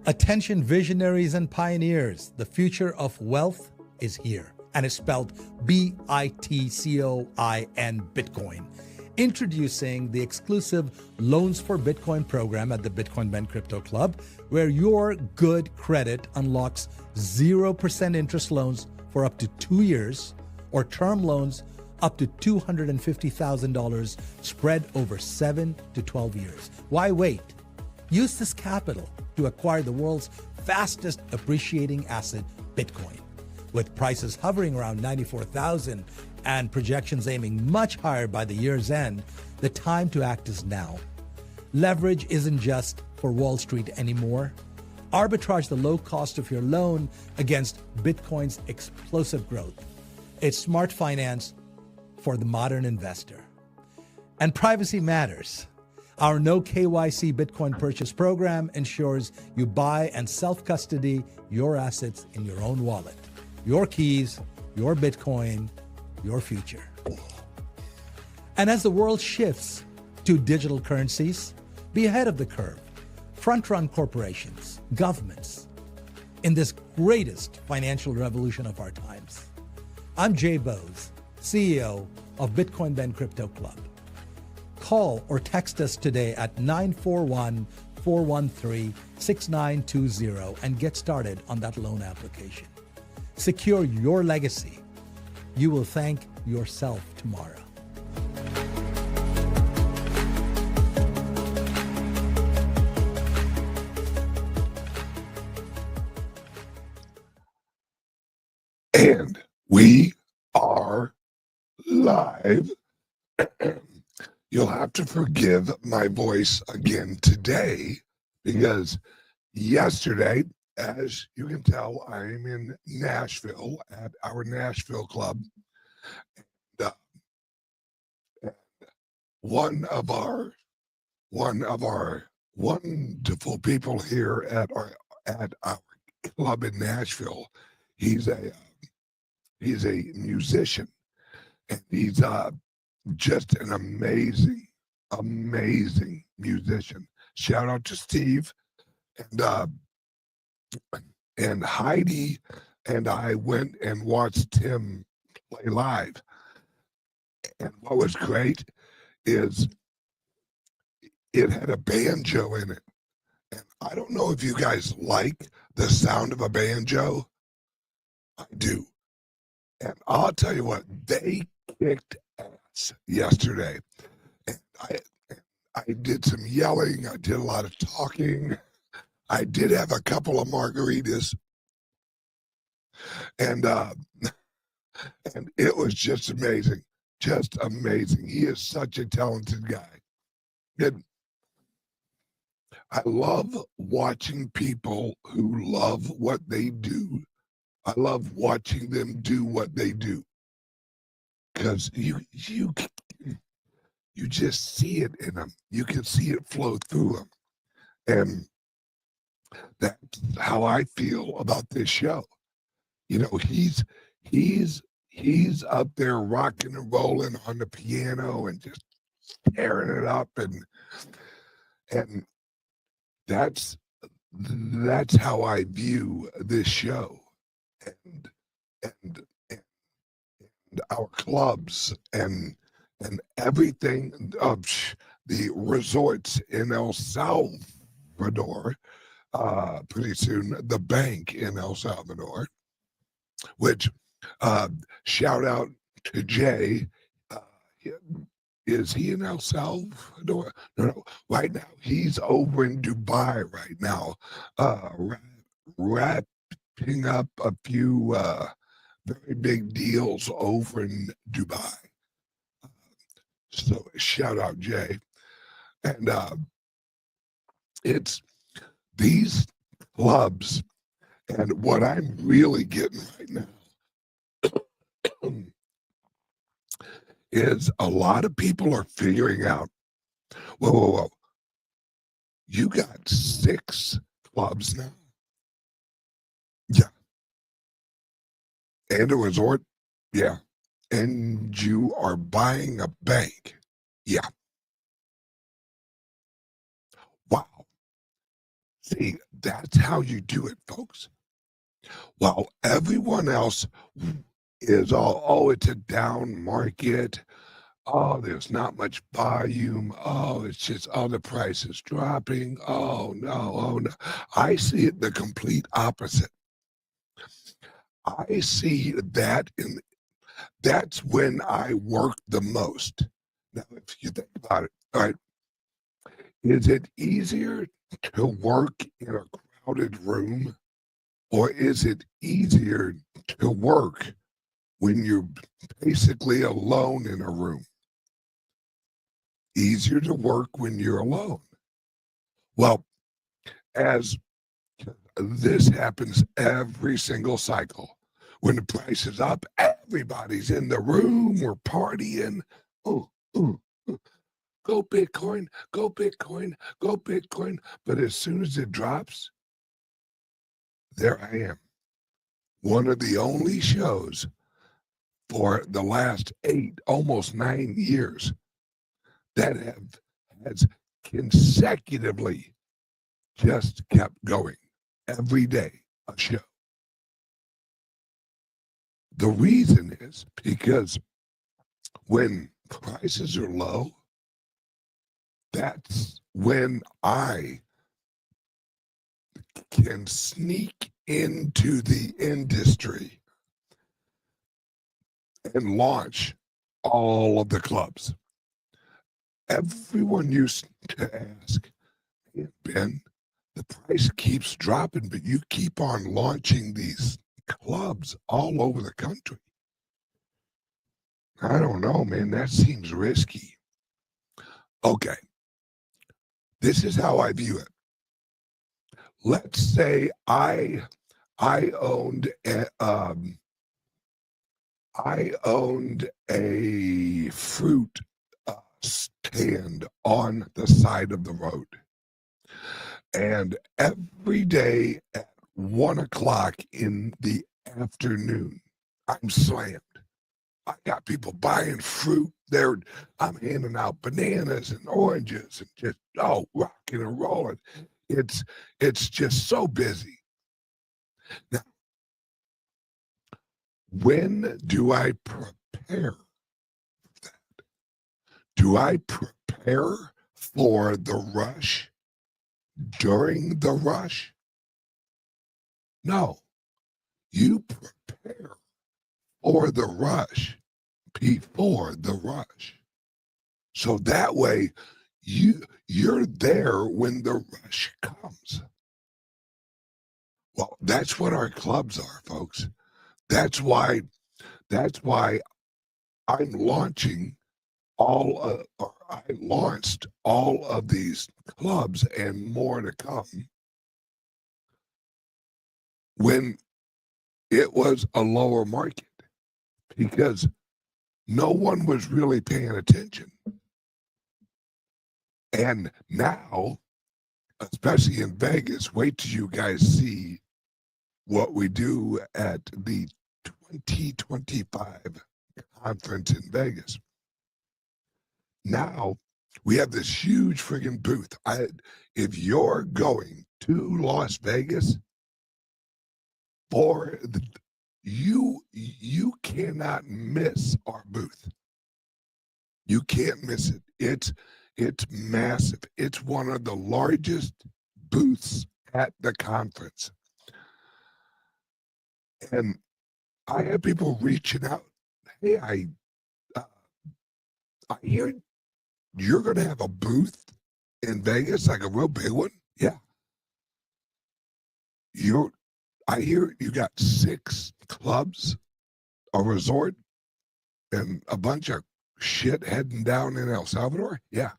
Attention visionaries and pioneers, the future of wealth is here, and it's spelled B-I-T-C-O-I-N, Bitcoin. Introducing the exclusive Loans for Bitcoin program at the Bitcoin Ben Crypto Club, where your good credit unlocks 0% interest loans for up to 2 years, or term loans up to $250,000 spread over 7 to 12 years. Why wait? Use this capital to acquire the world's fastest appreciating asset, Bitcoin. With prices hovering around 94,000 and projections aiming much higher by the year's end, the time to act is now. Leverage isn't just for Wall Street anymore. Arbitrage the low cost of your loan against Bitcoin's explosive growth. It's smart finance for the modern investor. And privacy matters. Our no KYC Bitcoin purchase program ensures you buy and self-custody your assets in your own wallet. Your keys, your Bitcoin, your future. And as the world shifts to digital currencies, be ahead of the curve. Front-run corporations, governments, in this greatest financial revolution of our times. I'm Jay Bose, CEO of Bitcoin Ben Crypto Club. Call or text us today at 941-413-6920 and get started on that loan application. Secure your legacy. You will thank yourself tomorrow. And we are live. You'll have to forgive my voice again today, because yesterday, as you can tell, I'm in Nashville at our Nashville club. And one of our wonderful people here at our club in Nashville, he's a musician, and he's just an amazing musician. Shout out to Steve, and Heidi and I went and watched him play live. And what was great is it had a banjo in it. And I don't know if you guys like the sound of a banjo. I do. And I'll tell you what, they kicked ass yesterday. And I did some yelling. I did a lot of talking. I did have a couple of margaritas. And it was just amazing. Just amazing. He is such a talented guy. And I love watching people who love what they do. I love watching them do what they do, because you just see it in them. You can see it flow through them, and that's how I feel about this show. You know, he's up there rocking and rolling on the piano and just tearing it up, and that's how I view this show. And our clubs and everything of the resorts in El Salvador, pretty soon the bank in El Salvador, which shout out to Jay. Is he in El Salvador? No, right now he's over in Dubai right now, wrapping up a few very big deals over in Dubai. So shout out Jay. And it's these clubs, and what I'm really getting right now is a lot of people are figuring out, whoa, you got 6 clubs now? Yeah. And a resort? Yeah. And you are buying a bank? Yeah. Wow. See, that's how you do it, folks. While everyone else is all, oh, it's a down market. Oh, there's not much volume. Oh, it's just, oh, the price is dropping. Oh, no. Oh, no. I see it the complete opposite. I see that that's when I work the most. Now, if you think about it, all right, is it easier to work in a crowded room, or is it easier to work when you're basically alone in a room? Easier to work when you're alone. Well, as this happens every single cycle, when the price is up, everybody's in the room, we're partying. Oh, oh, oh. Go Bitcoin, go Bitcoin, go Bitcoin. But as soon as it drops, there I am. One of the only shows for the last 8, almost 9 years that has consecutively just kept going. Every day, a show. The reason is because when prices are low, that's when I can sneak into the industry and launch all of the clubs. Everyone used to ask, "Hey, Ben, the price keeps dropping, but you keep on launching these clubs all over the country." I don't know, man. That seems risky. Okay, this is how I view it. Let's say I owned a fruit stand on the side of the road, and every day at 1 o'clock in the afternoon, I'm slammed. I got people buying fruit. I'm handing out bananas and oranges and just rocking and rolling. It's just so busy. Now, when do I prepare for that? Do I prepare for the rush during the rush? No. You prepare for the rush before the rush. So that way you're there when the rush comes. Well, that's what our clubs are, folks. That's why I'm launching or I launched all of these clubs and more to come when it was a lower market, because no one was really paying attention. And now, especially in Vegas, wait till you guys see what we do at the 2025 conference in Vegas. Now we have this huge friggin' booth. If you're going to Las Vegas you cannot miss our booth. You can't miss it. It's massive. It's one of the largest booths at the conference. And I have people reaching out. Hey, I hear you're going to have a booth in Vegas, like a real big one. Yeah. I hear you got 6 clubs, a resort, and a bunch of shit heading down in El Salvador. Yeah.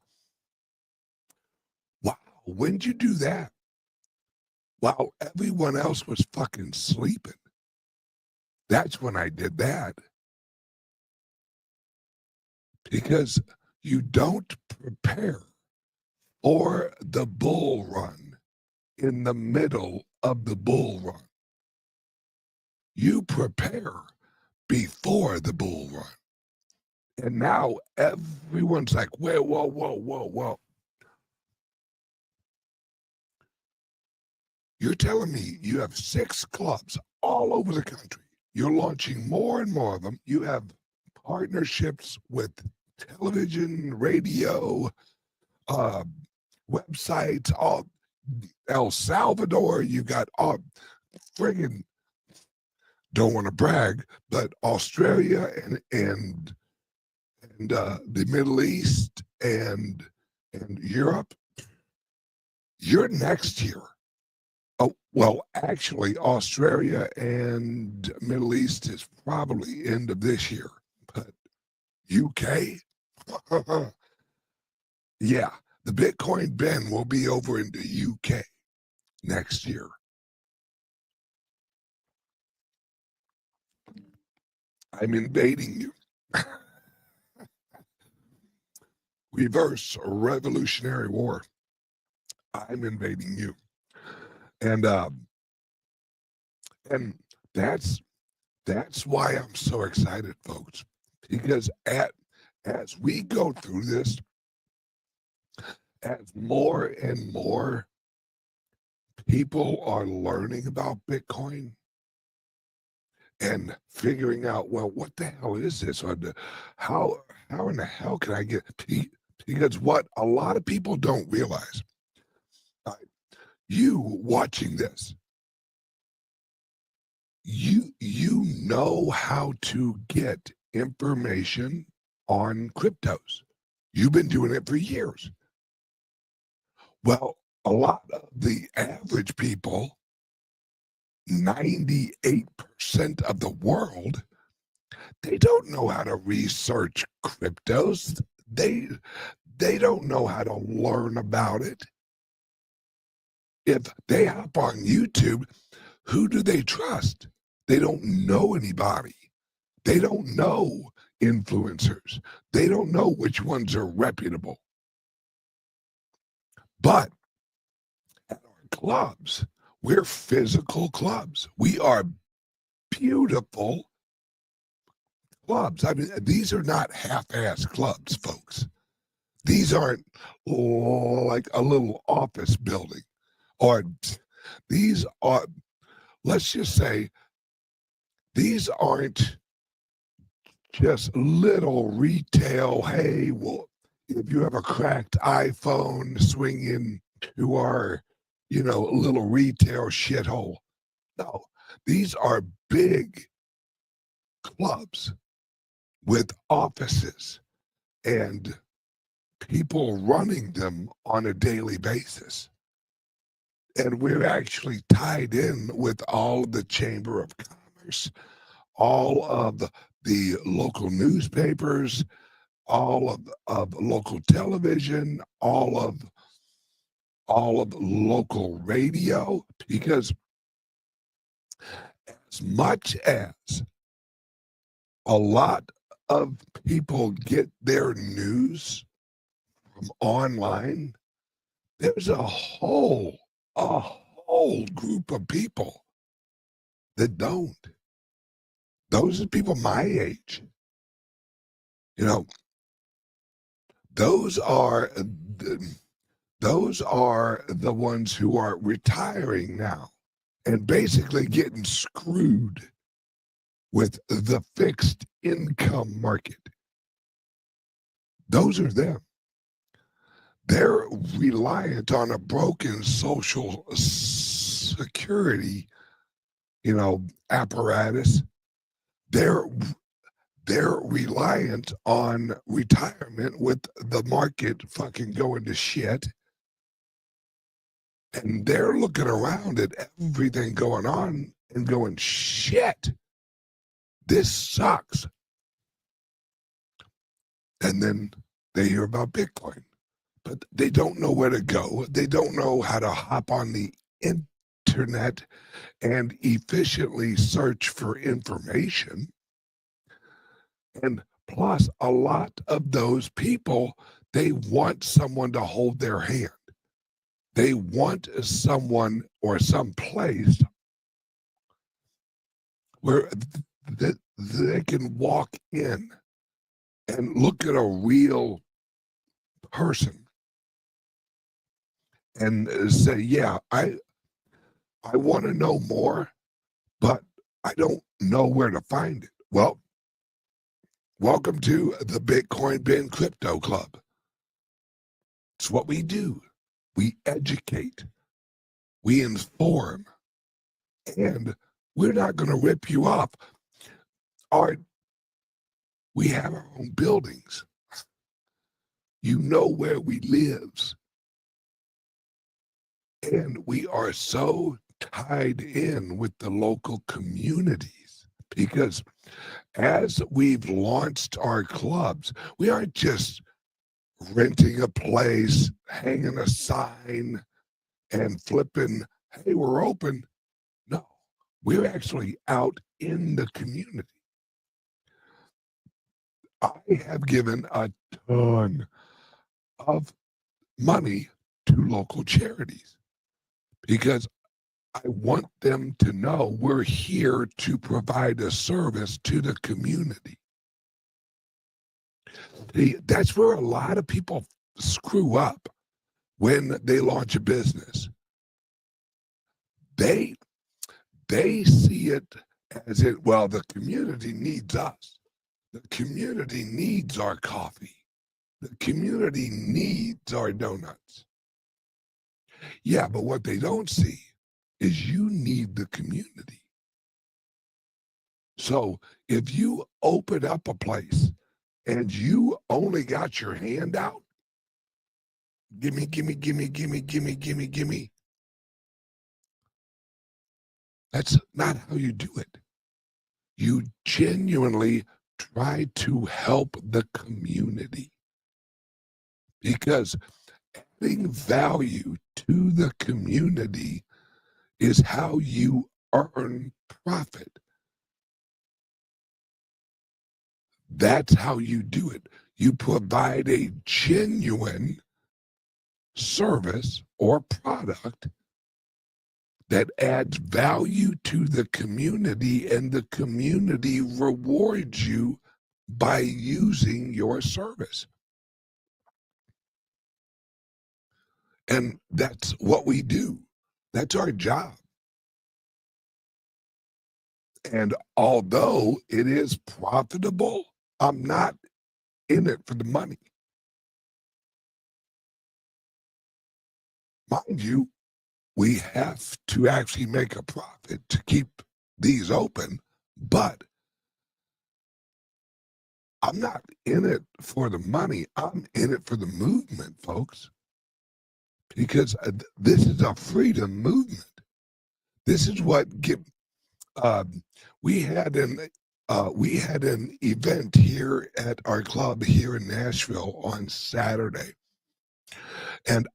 Wow. When'd you do that? While everyone else was fucking sleeping. That's when I did that. Because you don't prepare for the bull run in the middle of the bull run. You prepare before the bull run. And now everyone's like, whoa. You're telling me you have 6 clubs all over the country. You're launching more and more of them. You have partnerships with television, radio, uh, websites, all El Salvador. You got all friggin', don't want to brag, but Australia and the Middle East and Europe. You're next year. Oh, well, actually, Australia and Middle East is probably end of this year, but UK, yeah, the Bitcoin Ben will be over in the UK next year. I'm invading you. Reverse revolutionary war. I'm invading you. And that's why I'm so excited, folks, because as we go through this, as more and more people are learning about Bitcoin and figuring out, well, what the hell is this? Or how in the hell can I get? Because what a lot of people don't realize, you watching this, you know how to get information on cryptos. You've been doing it for years. Well, a lot of the average people, 98% of the world, they don't know how to research cryptos. They don't know how to learn about it. If they hop on YouTube, who do they trust? They don't know anybody. They don't know influencers. They don't know which ones are reputable. But at our clubs, we're physical clubs. We are beautiful clubs. I mean, these are not half-ass clubs, folks. These aren't like a little office building. Or these are, let's just say, these aren't just little retail, hey, well, if you have a cracked iPhone, swing in to our, little retail shithole. No, these are big clubs with offices and people running them on a daily basis. And we're actually tied in with all of the Chamber of Commerce, all of the local newspapers, all of local television, all of local radio, because as much as a lot of people get their news from online, there's a whole group of people that don't. Those are people my age. Those are the ones who are retiring now and basically getting screwed with the fixed income market. Those are them. They're reliant on a broken social security, apparatus. They're reliant on retirement with the market fucking going to shit. And they're looking around at everything going on and going, shit, this sucks. And then they hear about Bitcoin, but they don't know where to go. They don't know how to hop on the internet and efficiently search for information. And plus, a lot of those people, they want someone to hold their hand. They want someone or some place where they can walk in and look at a real person and say, yeah, I want to know more, but I don't know where to find it. Well, welcome to the Bitcoin Ben Crypto Club. It's what we do. We educate, we inform, and we're not going to rip you off. We have our own buildings. You know where we live. And we are so tied in with the local communities because as we've launched our clubs, we aren't just renting a place, hanging a sign, and flipping, hey, we're open. No, we're actually out in the community. I have given a ton of money to local charities because I want them to know we're here to provide a service to the community. That's where a lot of people screw up when they launch a business. They see it as well, the community needs us. The community needs our coffee. The community needs our donuts. Yeah, but what they don't see is you need the community. So if you open up a place and you only got your hand out, gimme, gimme, gimme, gimme, gimme, gimme, gimme. That's not how you do it. You genuinely try to help the community because adding value to the community is how you earn profit. That's how you do it. You provide a genuine service or product that adds value to the community, and the community rewards you by using your service. And that's what we do. That's our job. And although it is profitable, I'm not in it for the money. Mind you, we have to actually make a profit to keep these open, but I'm not in it for the money. I'm in it for the movement, folks, because this is a freedom movement. This is what we had an event here at our club here in Nashville on Saturday, and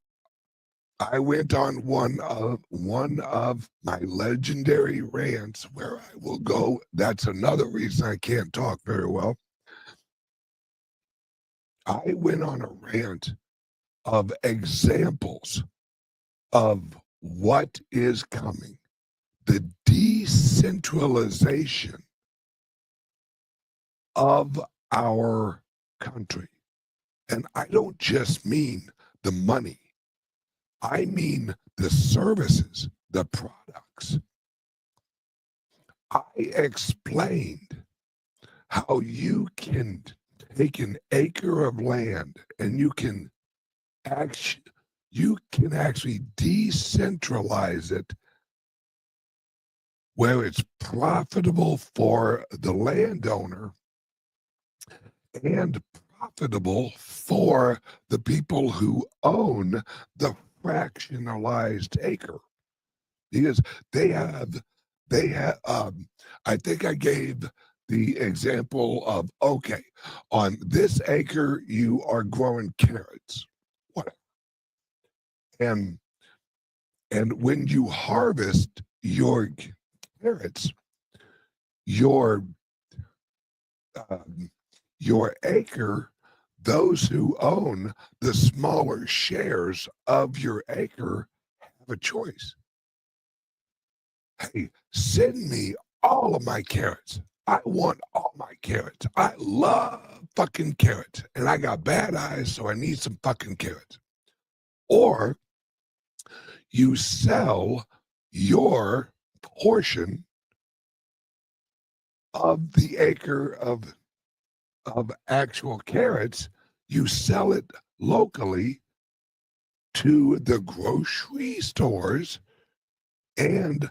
I went on one of my legendary rants where I will go. That's another reason I can't talk very well. I went on a rant of examples of what is coming, the decentralization of our country. And I don't just mean the money. I mean the services, the products. I explained how you can take an acre of land and you can actually decentralize it where it's profitable for the landowner and profitable for the people who own the fractionalized acre, because they have I think I gave the example of, okay, on this acre you are growing carrots, whatever, and when you harvest your carrots, your acre, those who own the smaller shares of your acre have a choice. Hey, send me all of my carrots. I want all my carrots. I love fucking carrots. And I got bad eyes, so I need some fucking carrots. Or you sell your portion of the acre of actual carrots, you sell it locally to the grocery stores and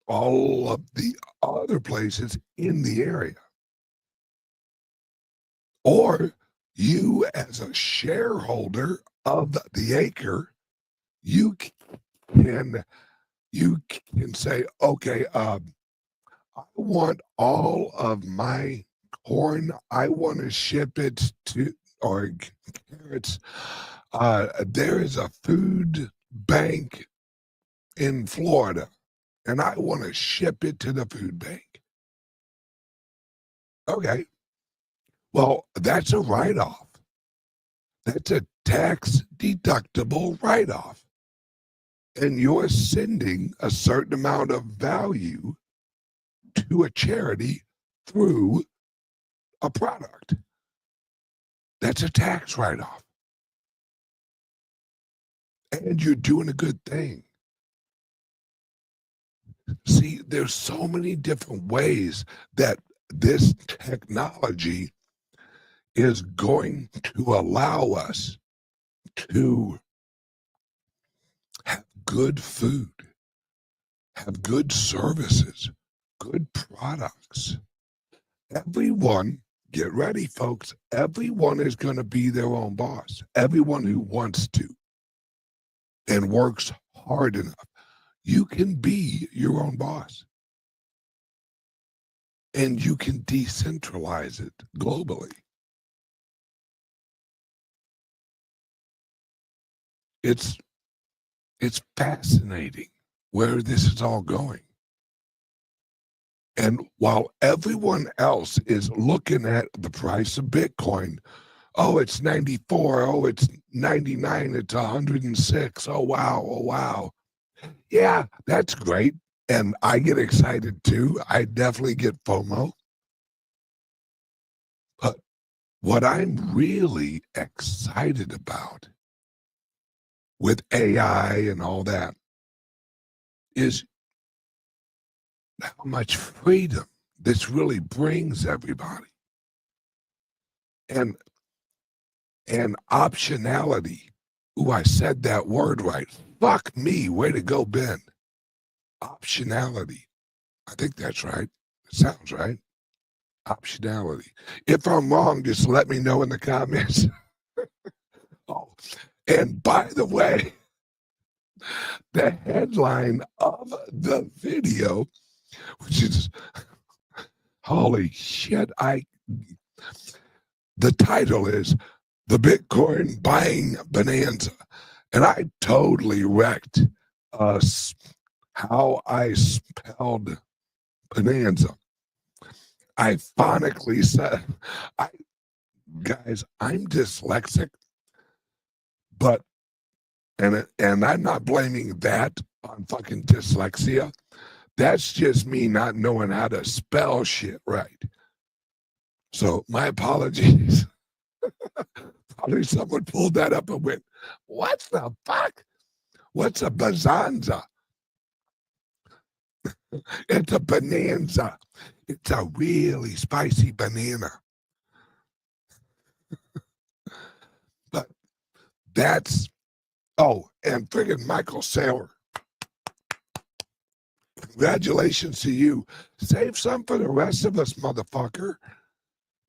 all of the other places in the area. Or you, as a shareholder of the acre, you can say, okay, I want all of my corn. I want to ship it to, or carrots. There is a food bank in Florida, and I want to ship it to the food bank. Okay. Well, that's a write-off. That's a tax-deductible write-off. And you're sending a certain amount of value to a charity through a product. That's a tax write-off. And you're doing a good thing. See, there's so many different ways that this technology is going to allow us to have good food, have good services, good products. Everyone, get ready, folks. Everyone is going to be their own boss. Everyone who wants to and works hard enough. You can be your own boss. And you can decentralize it globally. It's fascinating where this is all going. And while everyone else is looking at the price of Bitcoin, oh, it's 94, oh, it's 99, it's 106, oh, wow, oh, wow. Yeah, that's great. And I get excited too. I definitely get FOMO. But what I'm really excited about with AI and all that is how much freedom this really brings everybody. And optionality. Ooh, I said that word right. Fuck me. Way to go, Ben. Optionality. I think that's right. It sounds right. Optionality. If I'm wrong, just let me know in the comments. Oh, and by the way, the headline of the video, which is holy shit, the title is The Bitcoin Buying Bonanza. And I totally wrecked how I spelled bonanza. I phonically said, guys, I'm dyslexic, but and I'm not blaming that on fucking dyslexia. That's just me not knowing how to spell shit right. So my apologies. Probably someone pulled that up and went, what the fuck? What's a bazanza? It's a bonanza. It's a really spicy banana. But that's, oh, and friggin' Michael Saylor. Congratulations to you. Save some for the rest of us, motherfucker.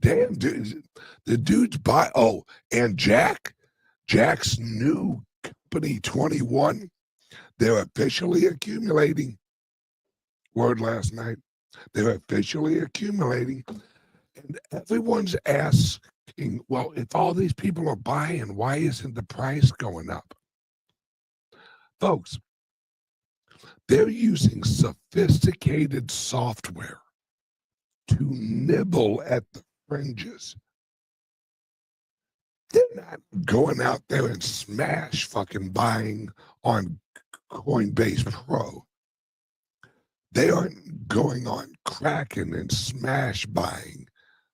Damn, dude. The dude's by, oh, and Jack's new company 21, they're officially accumulating. Word last night. They're officially accumulating. And everyone's asking, well, if all these people are buying, why isn't the price going up? Folks, they're using sophisticated software to nibble at the fringes. They're not going out there and smash fucking buying on Coinbase Pro. They aren't going on Kraken and smash buying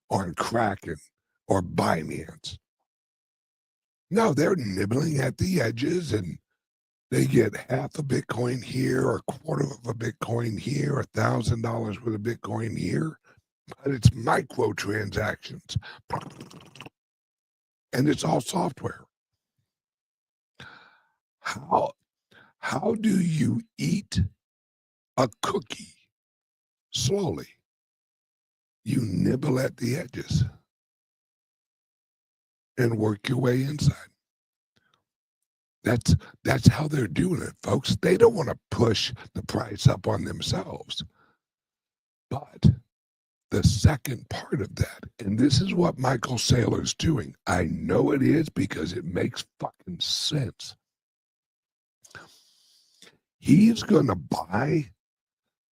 on Kraken or Binance. No, they're nibbling at the edges and They get half a Bitcoin here, or a quarter of a Bitcoin here, $1,000 worth of Bitcoin here, but it's micro transactions. And it's all software. How do you eat a cookie slowly? You nibble at the edges and work your way inside. That's how they're doing it, folks. They don't want to push the price up on themselves. But the second part of that, and this is what Michael Saylor's doing. I know it is because it makes fucking sense. He's going to buy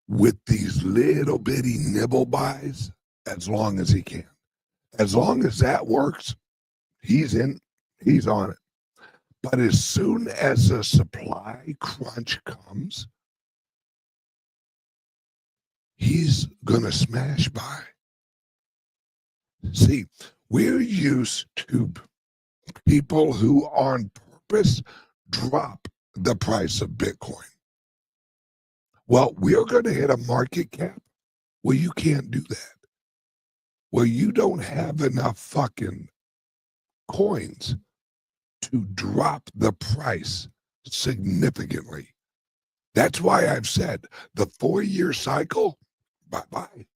with these little bitty nibble buys as long as he can. As long as that works, he's on it. But as soon as a supply crunch comes, he's going to smash buy. See, we're used to people who on purpose drop the price of Bitcoin. Well, we're going to hit a market cap. Well, you can't do that. Well, you don't have enough fucking coins to drop the price significantly. That's why I've said the 4-year cycle, bye-bye.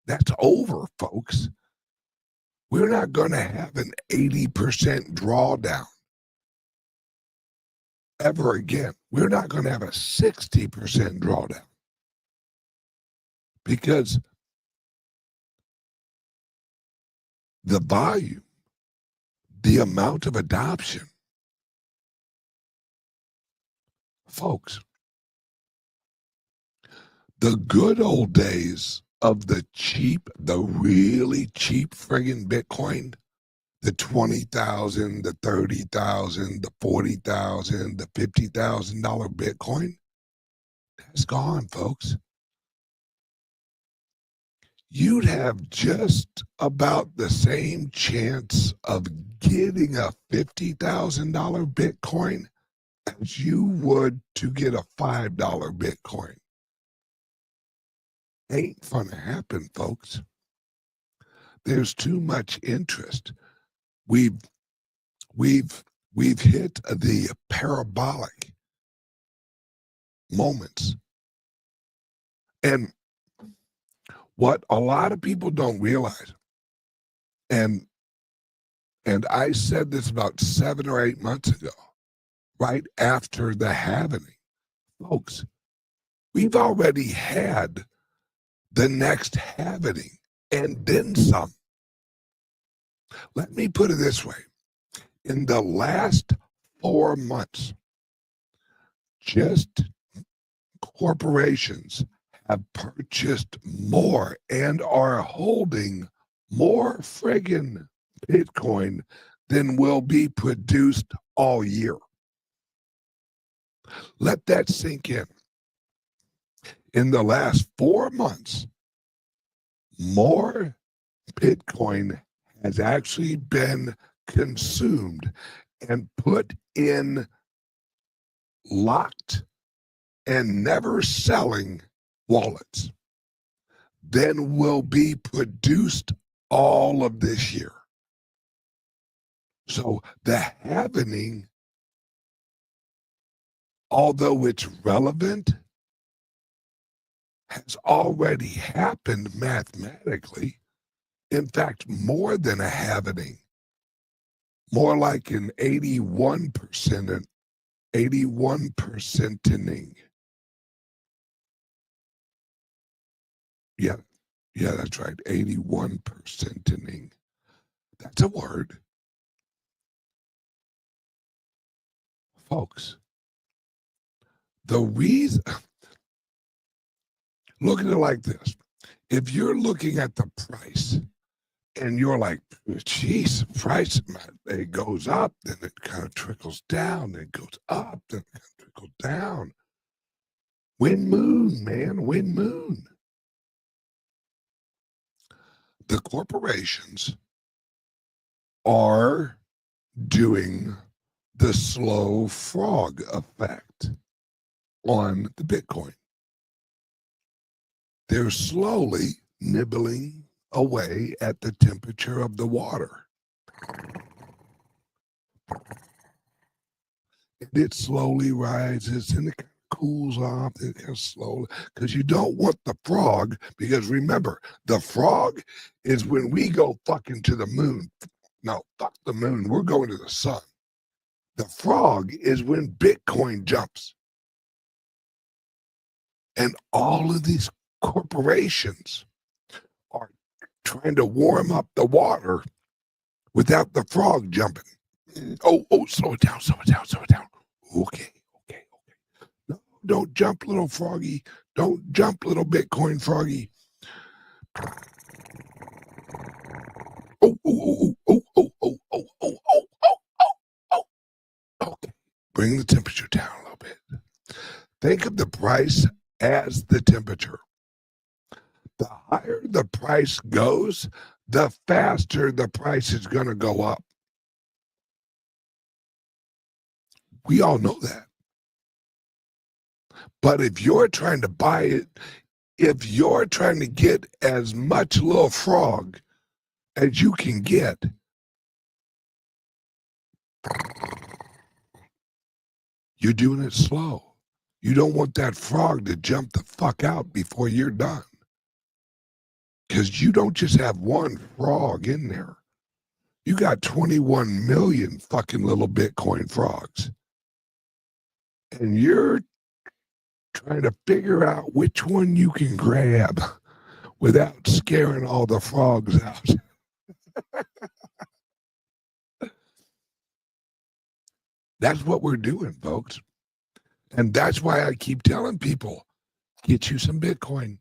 That's over, folks. We're not going to have an 80% drawdown ever again. We're not going to have a 60% drawdown because the volume, the amount of adoption, folks, the good old days of the really cheap friggin' Bitcoin, the 20,000, the 30,000, the 40,000, the $50,000 Bitcoin, that's gone, folks. You'd have just about the same chance of getting a $50,000 Bitcoin as you would to get a $5 Bitcoin. Ain't gonna happen, folks. There's too much interest. We've hit the parabolic moments. And what a lot of people don't realize, and I said this about 7 or 8 months ago, right after the halving, folks, we've already had the next halving and then some. Let me put it this way. In the last 4 months, just corporations have purchased more and are holding more friggin' Bitcoin than will be produced all year. Let that sink in. In the last 4 months, more Bitcoin has actually been consumed and put in locked and never selling wallets than will be produced all of this year. So the halving, although it's relevant, has already happened mathematically. In fact, more than a halving, more like an 81%ing. Yeah, that's right. 81%ing. That's a word. Folks, the reason, look at it like this. If you're looking at the price and you're like, geez, price, it goes up, then it kind of trickles down, then it goes up, then it kind of trickles down. Wind moon, man, wind moon. The corporations are doing the slow frog effect on the Bitcoin. They're slowly nibbling away at the temperature of the water. And it slowly rises and it cools off, it kind of slowly, because you don't want the frog, because remember, the frog is when we go fucking to the moon. No, fuck the moon, we're going to the sun. The frog is when Bitcoin jumps. And all of these corporations are trying to warm up the water without the frog jumping. Oh, slow it down, slow it down, slow it down. Okay. No, don't jump, little froggy. Don't jump, little Bitcoin froggy. Okay. Bring the temperature down a little bit. Think of the price as the temperature. The higher the price goes, the faster the price is going to go up. We all know that. But if you're trying to buy it, if you're trying to get as much little frog as you can get, you're doing it slow. You don't want that frog to jump the fuck out before you're done. Because you don't just have one frog in there. You got 21 million fucking little Bitcoin frogs. And you're trying to figure out which one you can grab without scaring all the frogs out. That's what we're doing, folks. And that's why I keep telling people, get you some Bitcoin.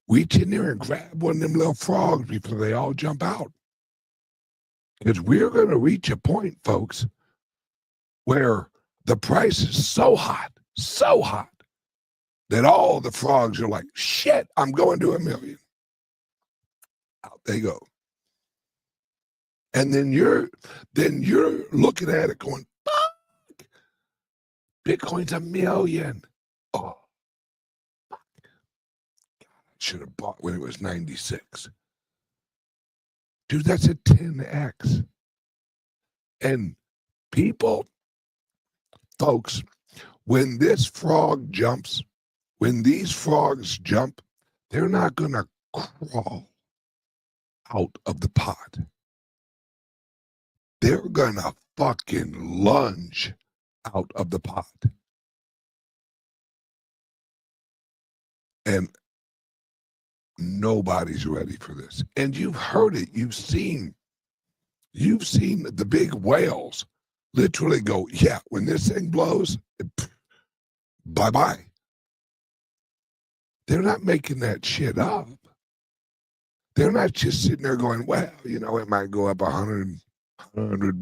Reach in there and grab one of them little frogs before they all jump out. Because we're going to reach a point, folks, where the price is so hot, that all the frogs are like, shit, I'm going to 1 million. Out they go. And then you're looking at it going, fuck, Bitcoin's 1 million. Oh, fuck. God, I should have bought when it was 96. Dude, that's a 10x. And people, folks, when this frog jumps, when these frogs jump, they're not going to crawl out of the pot. They're going to fucking lunge out of the pot. And nobody's ready for this. And you've heard it. You've seen the big whales literally go, yeah, when this thing blows, bye-bye. They're not making that shit up. They're not just sitting there going, well, it might go up $100, $100,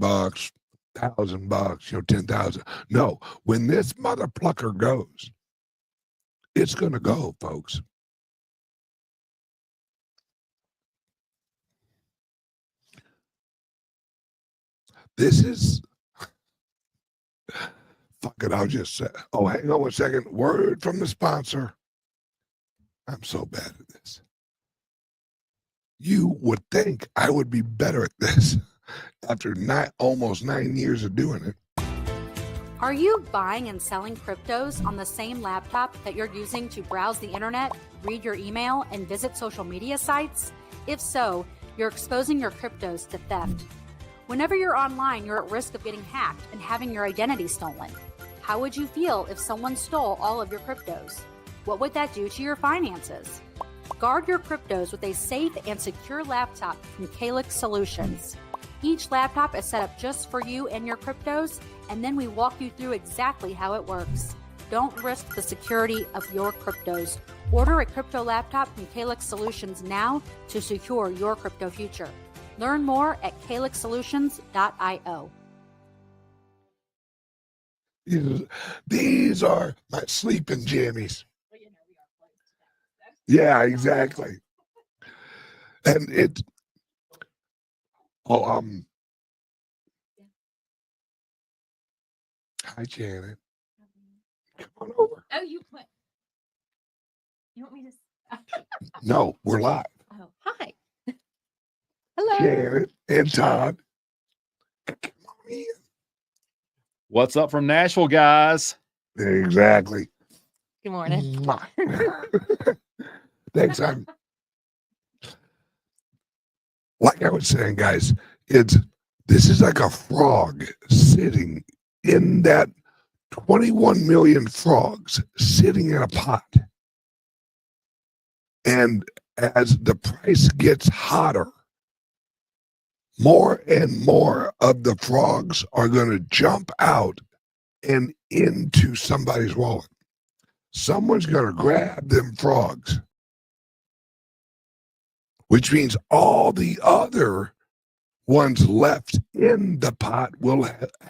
$1,000, 10,000. No, when this mother plucker goes, it's going to go, folks. This is, fuck it, I'll just say, oh, hang on 1 second. Word from the sponsor. I'm so bad at this. You would think I would be better at this after almost 9 years of doing it. Are you buying and selling cryptos on the same laptop that you're using to browse the internet, read your email, and visit social media sites? If so, you're exposing your cryptos to theft. Whenever you're online, you're at risk of getting hacked and having your identity stolen. How would you feel if someone stole all of your cryptos? What would that do to your finances? Guard your cryptos with a safe and secure laptop from CALIX Solutions. Each laptop is set up just for you and your cryptos, and then we walk you through exactly how it works. Don't risk the security of your cryptos. Order a crypto laptop from CALIX Solutions now to secure your crypto future. Learn more at calixsolutions.io. These are my sleeping jammies. Yeah, exactly. And Hi, Janet. Come on over. Oh, you went. You want me to? No, we're live. Oh, hi. Hello. Janet and Todd. Come on in. What's up from Nashville, guys? Exactly. Good morning. Thanks. Like I was saying, guys, this is like a frog sitting in that 21 million frogs sitting in a pot. And as the price gets hotter, more and more of the frogs are going to jump out and into somebody's wallet. Someone's going to grab them frogs, which means all the other ones left in the pot will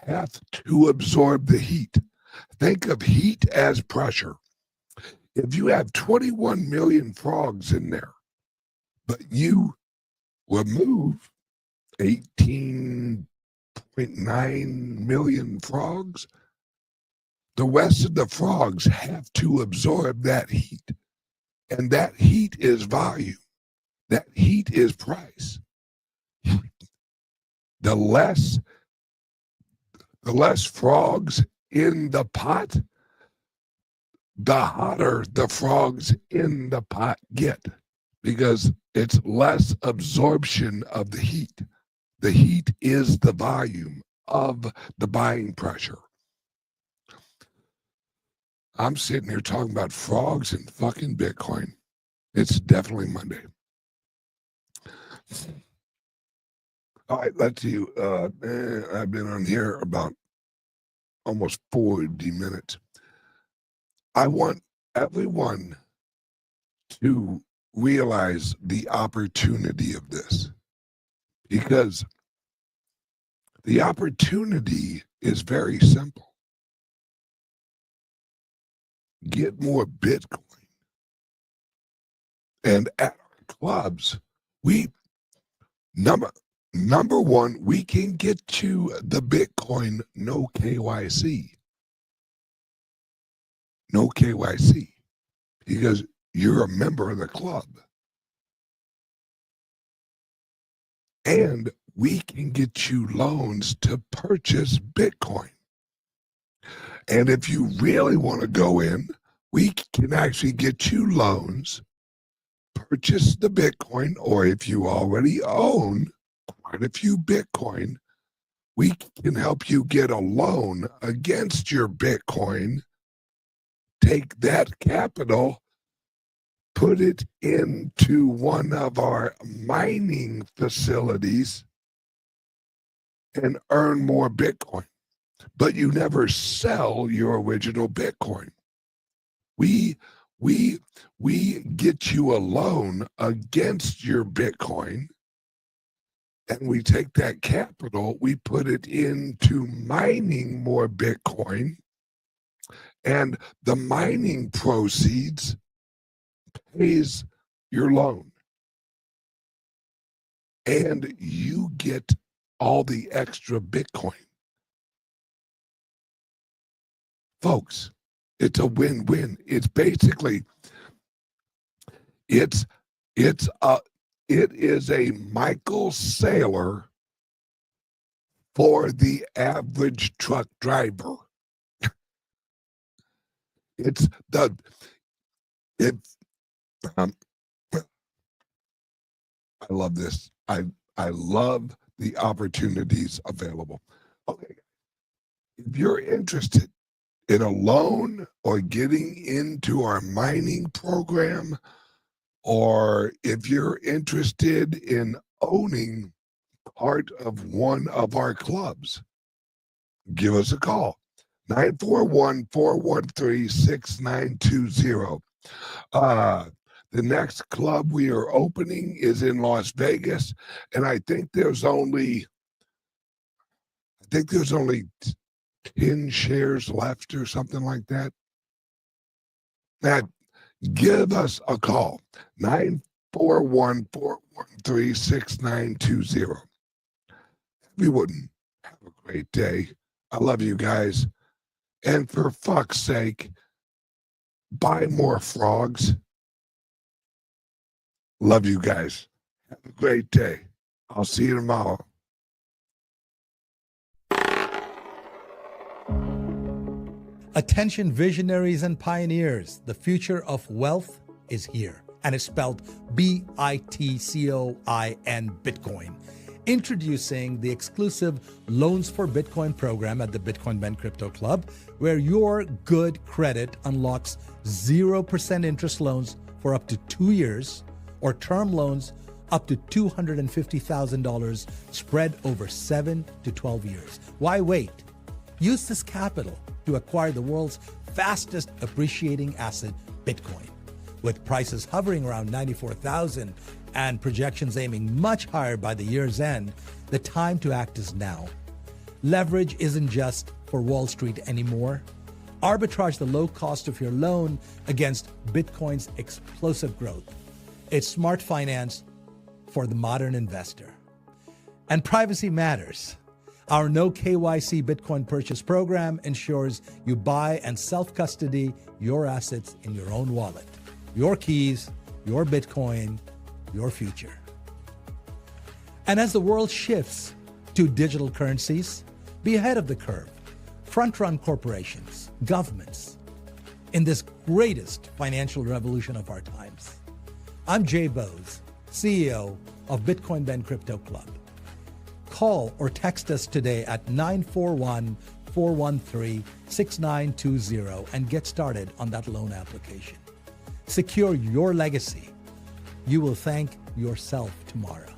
have to absorb the heat. Think of heat as pressure. If you have 21 million frogs in there, but you remove 18.9 million frogs, the rest of the frogs have to absorb that heat. And that heat is volume. That heat is price. The less frogs in the pot, the hotter the frogs in the pot get, because it's less absorption of the heat. The heat is the volume of the buying pressure. I'm sitting here talking about frogs and fucking Bitcoin. It's definitely Monday. All right, let's see. I've been on here about almost 40 minutes. I want everyone to realize the opportunity of this, because the opportunity is very simple. Get more Bitcoin. And at our clubs, number one, we can get you the Bitcoin no KYC. No KYC, because you're a member of the club. And we can get you loans to purchase Bitcoin. And if you really want to go in, we can actually get you loans, purchase the Bitcoin, or if you already own quite a few Bitcoin, we can help you get a loan against your Bitcoin. Take that capital, put it into one of our mining facilities, and earn more Bitcoin. But you never sell your original Bitcoin. We get you a loan against your Bitcoin, and we take that capital, we put it into mining more Bitcoin, and the mining proceeds pays your loan. And you get all the extra Bitcoin. Folks, it's a win-win. It's basically, it is a Michael Saylor for the average truck driver. I love this. I love the opportunities available. Okay, if you're interested in a loan or getting into our mining program, or if you're interested in owning part of one of our clubs, give us a call. 941-413-6920. The next club we are opening is in Las Vegas, and I think there's only 10 shares left or something like that. Now, give us a call. 941-413-6920. Everyone, have a great day. I love you guys. And for fuck's sake, buy more frogs. Love you guys. Have a great day. I'll see you tomorrow. Attention visionaries and pioneers, the future of wealth is here, and it's spelled Bitcoin, Bitcoin. Introducing the exclusive Loans for Bitcoin program at the Bitcoin Ben Crypto Club, where your good credit unlocks 0% interest loans for up to 2 years, or term loans up to $250,000 spread over 7 to 12 years. Why wait? Use this capital to acquire the world's fastest appreciating asset, Bitcoin. With prices hovering around 94,000 and projections aiming much higher by the year's end, the time to act is now. Leverage isn't just for Wall Street anymore. Arbitrage the low cost of your loan against Bitcoin's explosive growth. It's smart finance for the modern investor. And privacy matters. Our no KYC Bitcoin purchase program ensures you buy and self-custody your assets in your own wallet. Your keys, your Bitcoin, your future. And as the world shifts to digital currencies, be ahead of the curve. Front-run corporations, governments, in this greatest financial revolution of our times. I'm Jay Bose, CEO of Bitcoin Ben Crypto Club. Call or text us today at 941-413-6920 and get started on that loan application. Secure your legacy. You will thank yourself tomorrow.